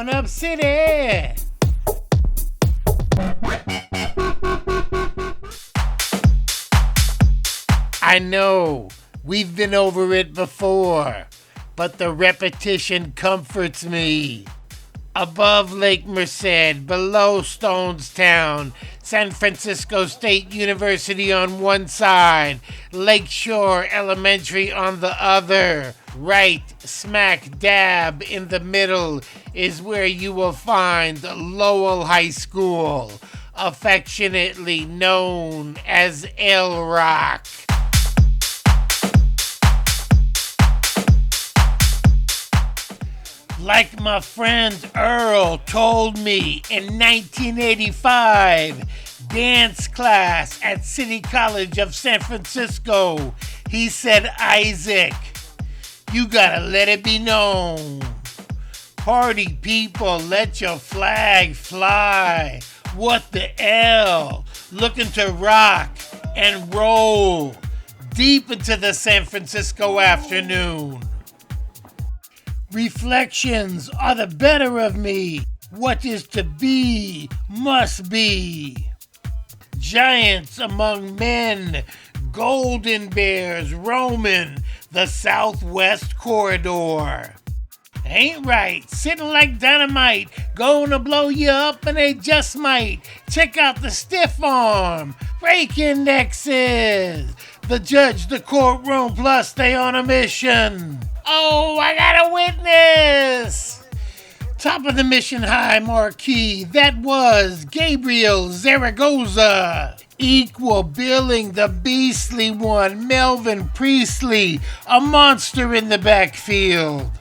Blowing Up City. I know, we've been over it before, but the repetition comforts me. Above Lake Merced, below Stonestown, San Francisco State University on one side, Lakeshore Elementary on the other. Right smack dab in the middle is where you will find Lowell High School, affectionately known as L Rock. Like my friend Earl told me in 1985, dance class at City College of San Francisco, he said, Isaac, you gotta let it be known. Party people, let your flag fly. What the hell? Looking to rock and roll deep into the San Francisco afternoon. Reflections are the better of me. What is to be must be. Giants among men, golden bears roaming the southwest corridor. Ain't right, sitting like dynamite, gonna blow you up and they just might. Check out the stiff arm, break indexes. The judge, the courtroom, plus they on a mission. Oh, I got a witness! Top of the Mission High marquee, that was Gabriel Zaragoza. Equal billing, the beastly one, Melvin Priestley, a monster in the backfield.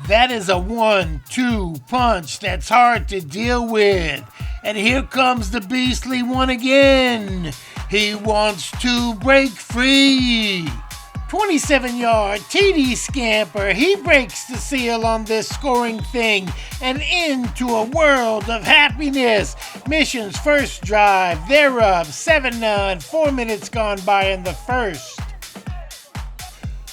That is a 1-2 punch that's hard to deal with. And here comes the beastly one again. He wants to break free. 27-yard TD scamper, he breaks the seal on this scoring thing and into a world of happiness. Mission's first drive, they're up 7-9, 4 minutes gone by in the first.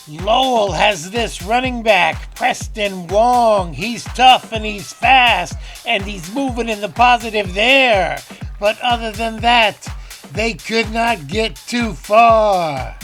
Lowell has this running back, Preston Wong. He's tough and he's fast and he's moving in the positive there. But other than that, they could not get too far.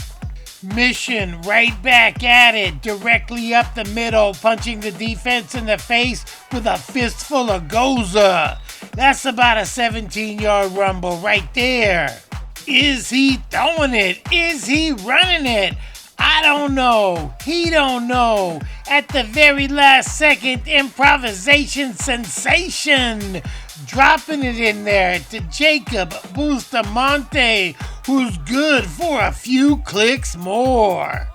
Mission right back at it, directly up the middle, punching the defense in the face with a fistful of Goza. That's about a 17-yard rumble right there. Is he throwing it? Is he running it? I don't know. He don't know. At the very last second, improvisation sensation. Dropping it in there to Jacob Bustamante, who's good for a few clicks more.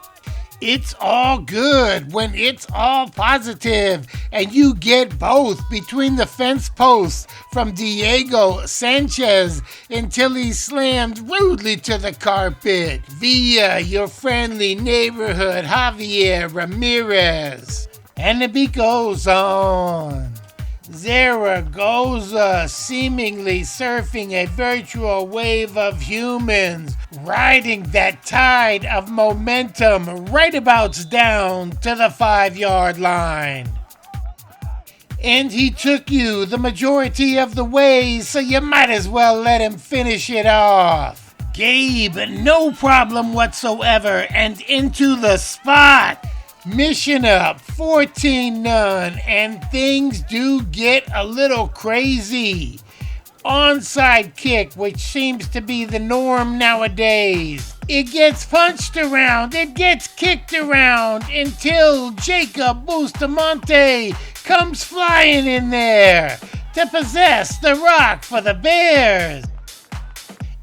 It's all good when it's all positive, and you get both between the fence posts from Diego Sanchez until he's slammed rudely to the carpet via your friendly neighborhood Javier Ramirez. And the beat goes on. Zaragoza seemingly surfing a virtual wave of humans, riding that tide of momentum right abouts down to the 5-yard line. And he took you the majority of the way, so you might as well let him finish it off. Gabe, no problem whatsoever, and into the spot. Mission up, 14-0, and things do get a little crazy. Onside kick, which seems to be the norm nowadays. It gets punched around, it gets kicked around until Jacob Bustamante comes flying in there to possess the rock for the Bears.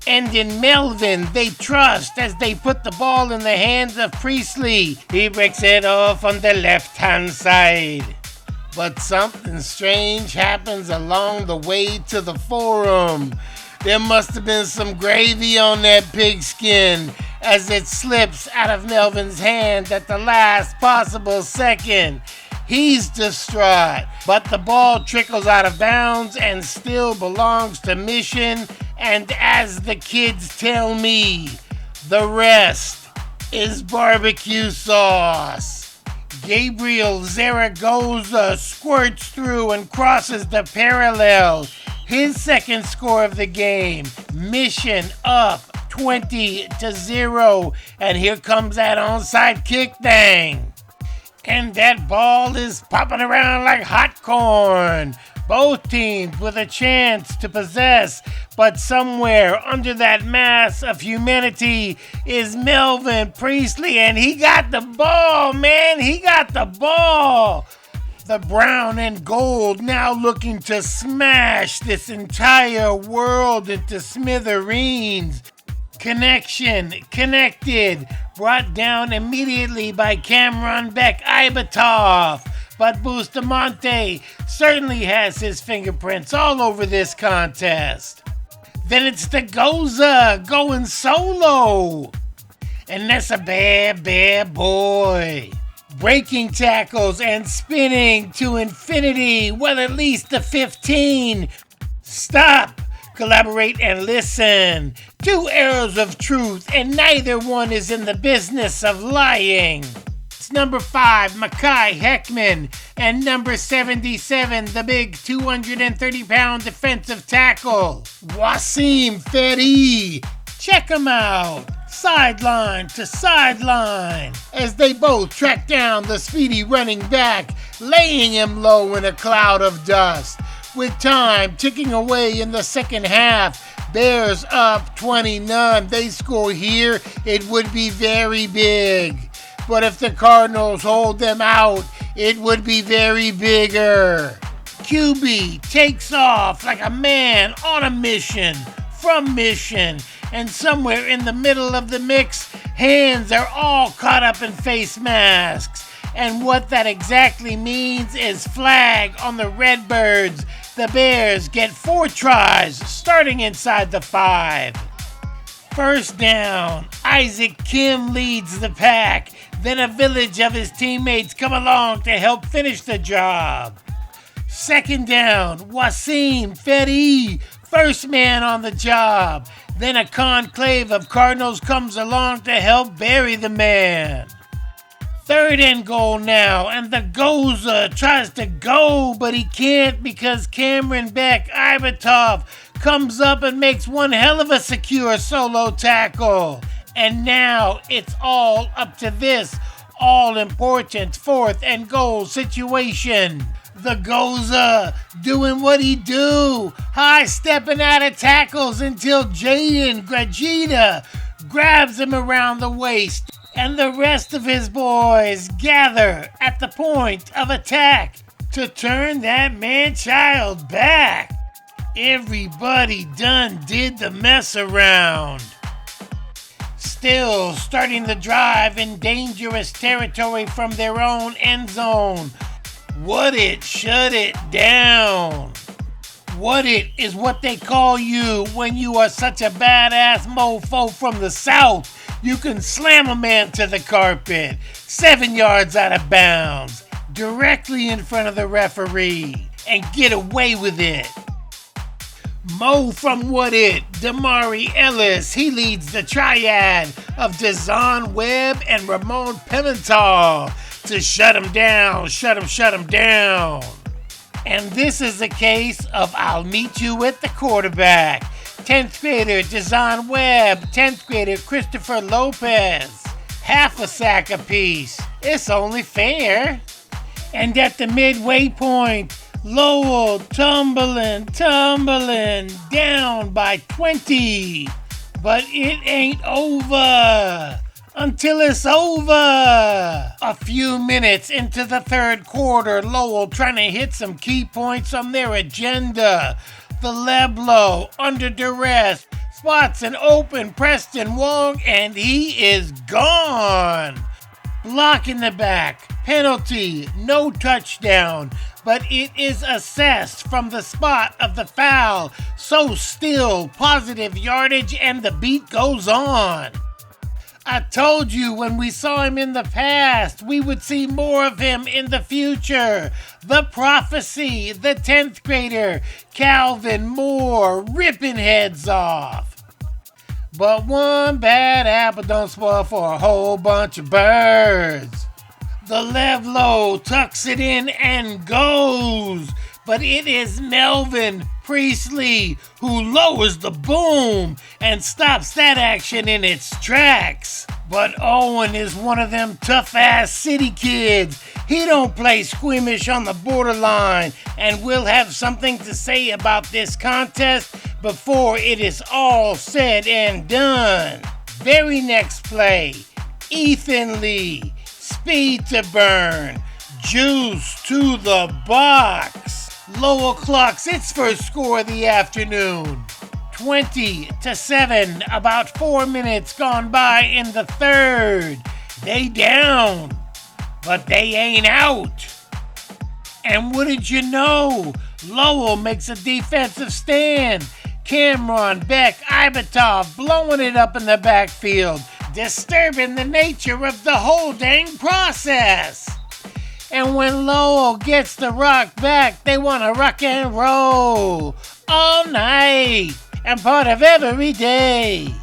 And in Melvin, they trust as they put the ball in the hands of Priestley. He breaks it off on the left-hand side. But something strange happens along the way to the forum. There must have been some gravy on that pigskin as it slips out of Melvin's hand at the last possible second. He's distraught, but the ball trickles out of bounds and still belongs to Mission. And as the kids tell me, the rest is barbecue sauce. Gabriel Zaragoza squirts through and crosses the parallel. His second score of the game. Mission up 20-0. And here comes that onside kick thing. And that ball is popping around like hot corn. Both teams with a chance to possess, but somewhere under that mass of humanity is Melvin Priestley, and he got the ball, man. He got the ball. The brown and gold now looking to smash this entire world into smithereens. Connection, connected, brought down immediately by Cameron Beck Ibatov. But Bustamante certainly has his fingerprints all over this contest. Then it's the Goza going solo. And that's a bad, bad boy. Breaking tackles and spinning to infinity, well, at least the 15. Stop, collaborate, and listen. Two arrows of truth, and neither one is in the business of lying. It's number 5, Makai Heckman, and number 77, the big 230-pound defensive tackle, Wasim Fedi. Check them out, sideline to sideline, as they both track down the speedy running back, laying him low in a cloud of dust. With time ticking away in the second half, Bears up 20-0. They score here, it would be very big. But if the Cardinals hold them out, it would be very bigger. QB takes off like a man on a mission, from mission, and somewhere in the middle of the mix, hands are all caught up in face masks. And what that exactly means is flag on the Redbirds. The Bears get 4 tries, starting inside the 5. First down, Isaac Kim leads the pack. Then a village of his teammates come along to help finish the job. Second down, Wasim Fedi, first man on the job. Then a conclave of Cardinals comes along to help bury the man. Third and goal now, and the Goza tries to go, but he can't because Cameron Beck Ibatov comes up and makes one hell of a secure solo tackle. And now it's all up to this all-important 4th and goal situation. The Goza doing what he do, high-stepping out of tackles until Jaden Grajita grabs him around the waist, and the rest of his boys gather at the point of attack to turn that man-child back. Everybody done did the mess around. Still starting the drive in dangerous territory from their own end zone. What it, shut it down. What it is what they call you when you are such a badass mofo from the South. You can slam a man to the carpet, 7 yards out of bounds, directly in front of the referee, and get away with it. Mo from What It, Damari Ellis, he leads the triad of Dazon Webb and Ramon Pimentel to shut him down, shut him down. And this is a case of I'll meet you at the quarterback. 10th grader Dazon Webb, 10th grader Christopher Lopez. Half a sack apiece. It's only fair. And at the midway point, Lowell tumbling down by 20. But it ain't over until it's over. A few minutes into the third quarter, Lowell trying to hit some key points on their agenda. The Leblo under duress spots an open Preston Wong, and he is gone. Block in the back, penalty, no touchdown, but it is assessed from the spot of the foul. So still positive yardage, and the beat goes on. I told you when we saw him in the past, we would see more of him in the future. The prophecy, the 10th grader, Calvin Moore, ripping heads off. But one bad apple don't spoil for a whole bunch of birds. The Lowell tucks it in and goes. But it is Melvin Priestley who lowers the boom and stops that action in its tracks. But Owen is one of them tough-ass city kids. He don't play squeamish on the borderline and will have something to say about this contest before it is all said and done. Very next play, Ethan Lee, Speed to Burn, Juice to the Box. Lowell clocks its first score of the afternoon. 20-7, about 4 minutes gone by in the third. They down, but they ain't out. And wouldn't you know, Lowell makes a defensive stand. Cameron, Beck, Ibatov blowing it up in the backfield, disturbing the nature of the whole dang process. And when Lowell gets the rock back, they want to rock and roll all night and part of every day.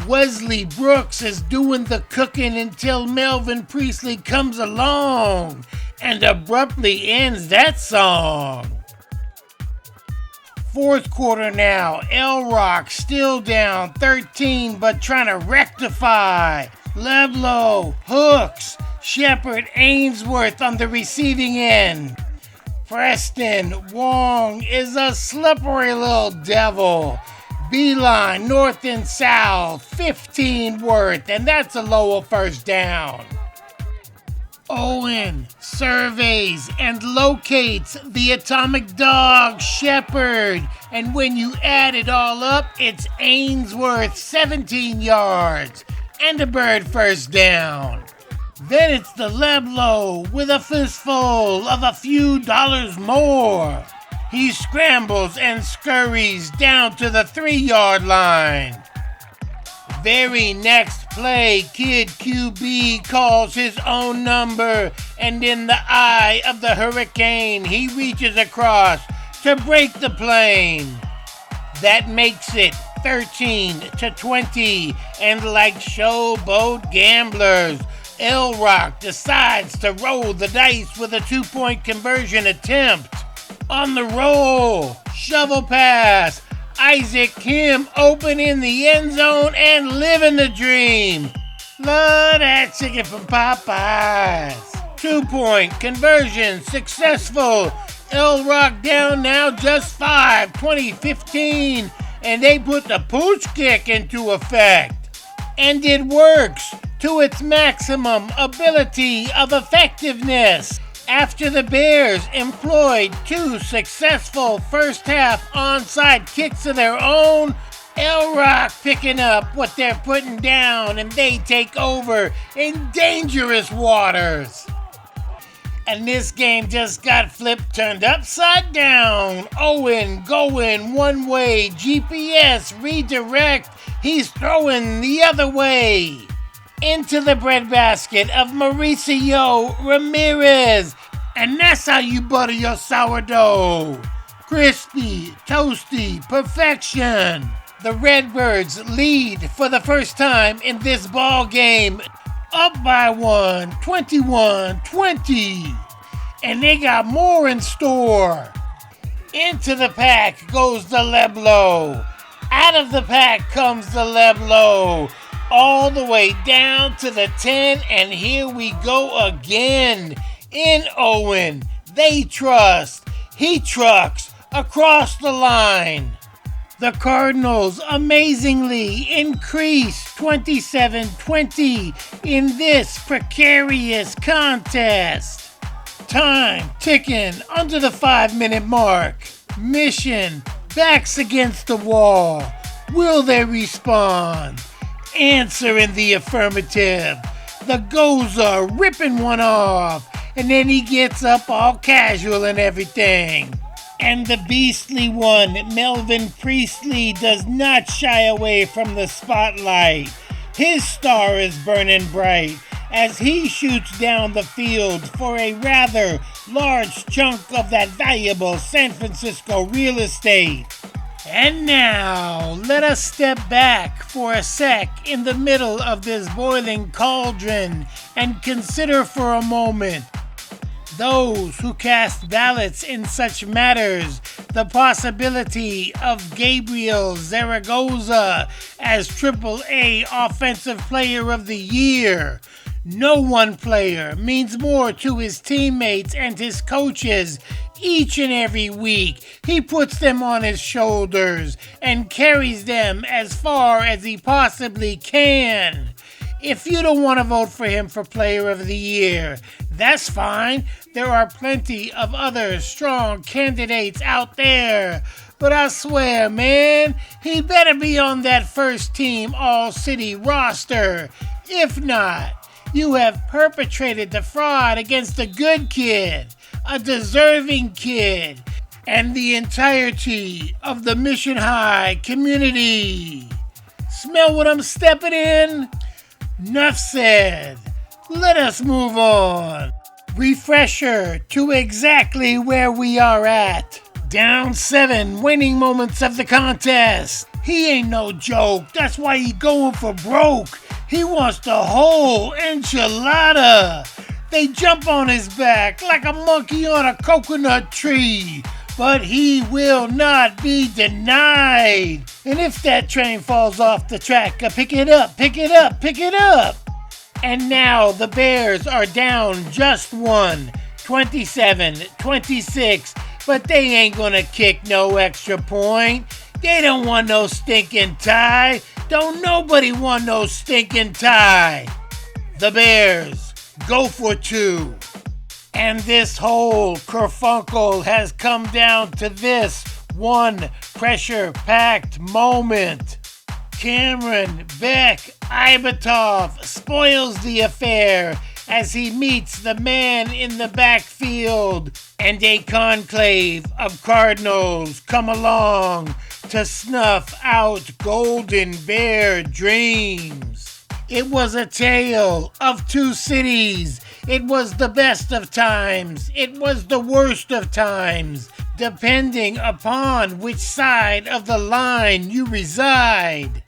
Wesley Brooks is doing the cooking until Melvin Priestley comes along and abruptly ends that song. Fourth quarter now, L-Rock still down 13 but trying to rectify. Leblow hooks. Shepard Ainsworth on the receiving end. Preston Wong is a slippery little devil. Beeline north and south, 15 worth, and that's a Lowell first down. Owen surveys and locates the atomic dog Shepard, and when you add it all up, it's Ainsworth 17 yards and a Bird first down. Then it's the Leblow with a fistful of a few dollars more. He scrambles and scurries down to the 3-yard line. Very next play, Kid QB calls his own number, and in the eye of the hurricane, he reaches across to break the plane. That makes it 13-20, and like showboat gamblers, L-Rock decides to roll the dice with a 2-point conversion attempt. On the roll, shovel pass, Isaac Kim open in the end zone and living the dream. Love that chicken from Popeyes. 2-point conversion successful. L-Rock down now just 5, 20-15, and they put the pooch kick into effect. And it works to its maximum ability of effectiveness. After the Bears employed 2 successful first-half onside kicks of their own, L-Rock picking up what they're putting down, and they take over in dangerous waters. And this game just got turned upside down. Owen going one way, GPS redirect, he's throwing the other way. Into the breadbasket of Mauricio Ramirez. And that's how you butter your sourdough. Crispy, toasty, perfection. The Redbirds lead for the first time in this ball game. Up by 1, 21-20. And they got more in store. Into the pack goes the Leblow. Out of the pack comes the Leblow. All the way down to the 10, and here we go again. In Owen, they trust. He trucks across the line. The Cardinals amazingly increase 27-20 in this precarious contest. Time ticking under the 5-minute mark. Mission backs against the wall. Will they respond? Answer in the affirmative. The Goza ripping one off, and then he gets up all casual and everything. And the beastly one, Melvin Priestley, does not shy away from the spotlight. His star is burning bright as he shoots down the field for a rather large chunk of that valuable San Francisco real estate. And now, let us step back for a sec in the middle of this boiling cauldron and consider for a moment those who cast ballots in such matters the possibility of Gabriel Zaragoza as AAA Offensive Player of the Year. No one player means more to his teammates and his coaches. Each and every week, he puts them on his shoulders and carries them as far as he possibly can. If you don't want to vote for him for Player of the Year, that's fine. There are plenty of other strong candidates out there. But I swear, man, he better be on that first team All-City roster. If not, you have perpetrated the fraud against a good kid, a deserving kid, and the entirety of the Mission High community. Smell what I'm stepping in? Nuff said. Let us move on. Refresher to exactly where we are at. Down 7 winning moments of the contest. He ain't no joke. That's why he going for broke. He wants the whole enchilada. They jump on his back like a monkey on a coconut tree. But he will not be denied. And if that train falls off the track, pick it up, pick it up, pick it up. And now the Bears are down just one, 27-26, but they ain't gonna kick no extra point. They don't want no stinking tie. Don't nobody want no stinking tie. The Bears go for 2. And this whole kerfunkel has come down to this one pressure-packed moment. Cameron Beck Ibatov spoils the affair as he meets the man in the backfield, and a conclave of Cardinals come along to snuff out Golden Bear dreams. It was a tale of two cities. It was the best of times. It was the worst of times, depending upon which side of the line you reside.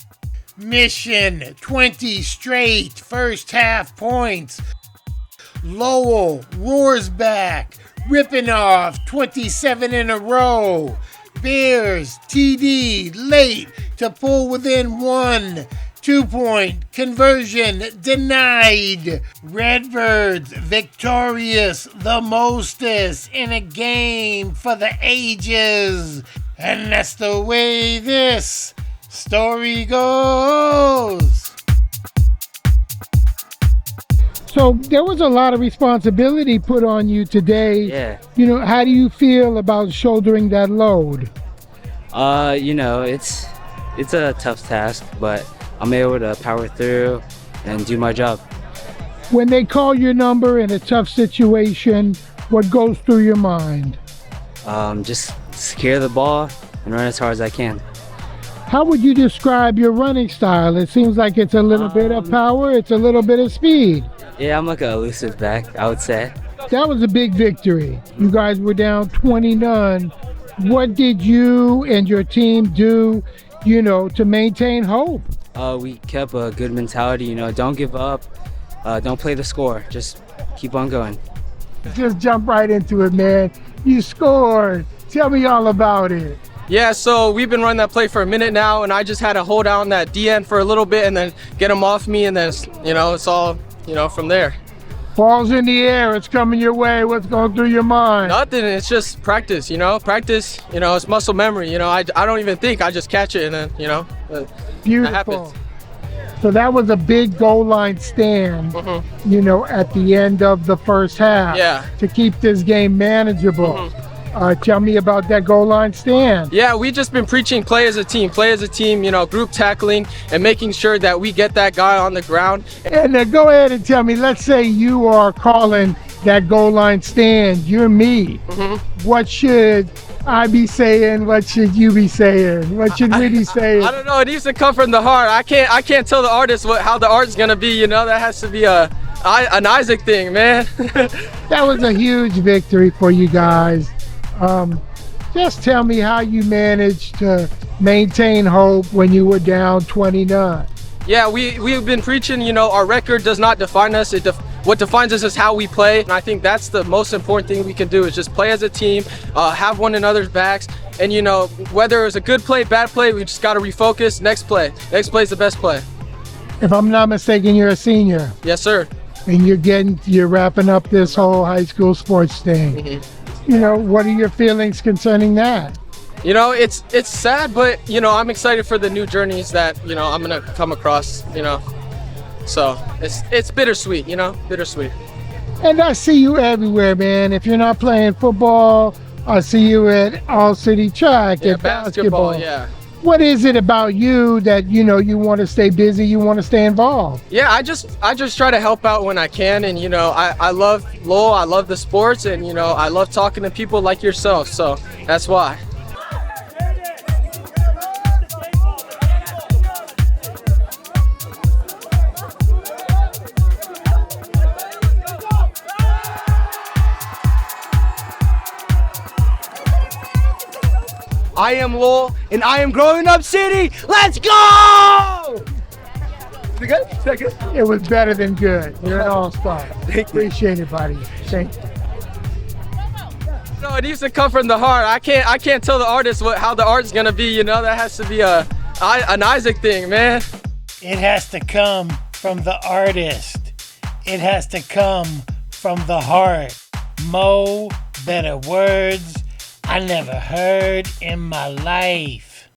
Mission 20 straight first half points. Lowell roars back, ripping off 27 in a row. Bears TD late to pull within 1. 2-point conversion denied. Redbirds victorious, the mostest in a game for the ages. And that's the way this story goes. So there was a lot of responsibility put on you today. Yeah. You know, how do you feel about shouldering that load? It's a tough task, but I'm able to power through and do my job. When they call your number in a tough situation, what goes through your mind? Just secure the ball and run as hard as I can. How would you describe your running style? It seems like it's a little bit of power, it's a little bit of speed. Yeah, I'm like an elusive back, I would say. That was a big victory. You guys were down 20-0. What did you and your team do, to maintain hope? We kept a good mentality, don't give up, don't play the score, just keep on going. Just jump right into it, man. You scored. Tell me all about it. Yeah, so we've been running that play for a minute now, and I just had to hold down that DN for a little bit and then get him off me, and then, it's all, from there. Ball's in the air, it's coming your way. What's going through your mind? Nothing, it's just practice, practice, it's muscle memory, I don't even think, I just catch it, and then, Beautiful. that happens. So that was a big goal line stand, at the end of the first half. Yeah. To keep this game manageable. Tell me about that goal line stand. Yeah, we just been preaching play as a team, group tackling and making sure that we get that guy on the ground. And go ahead and tell me, let's say you are calling that goal line stand, you're me. What should I be saying? What should you be saying? What should we be saying? I don't know, it needs to come from the heart. I can't tell the artist how the art's gonna be, that has to be an Isaac thing, man. That was a huge victory for you guys. Just tell me how you managed to, maintain hope when you were down 29? Yeah, we've been preaching, you know, our record does not define us. What defines us is how we play. And I think that's the most important thing we can do is just play as a team, have one another's backs. And, you know, whether it's a good play, bad play, we just got to refocus. Next play. Next play is the best play. If I'm not mistaken, you're a senior. Yes, sir. And you're wrapping up this whole high school sports thing. Mm-hmm. You know, what are your feelings concerning that? You know, it's sad, but, you know, I'm excited for the new journeys that, you know, I'm going to come across, you know. So it's bittersweet, you know, bittersweet. And I see you everywhere, man. If you're not playing football, I see you at All City Track, Yeah, at basketball. yeah. What is it about you that, you know, you want to stay busy, you want to stay involved? Yeah, I just try to help out when I can. And, you know, I love Lowell, I love the sports, and, you know, I love talking to people like yourself. So that's why. I am Lowell, and I am growing up city. Let's go! Is it good? Is that good? It was better than good. You're an all-star. Appreciate it, buddy. Thank you. No, it needs to come from the heart. I can't tell the artist how the art's gonna be. You know, that has to be an Isaac thing, man. It has to come from the artist. It has to come from the heart. Mo, better words I never heard in my life.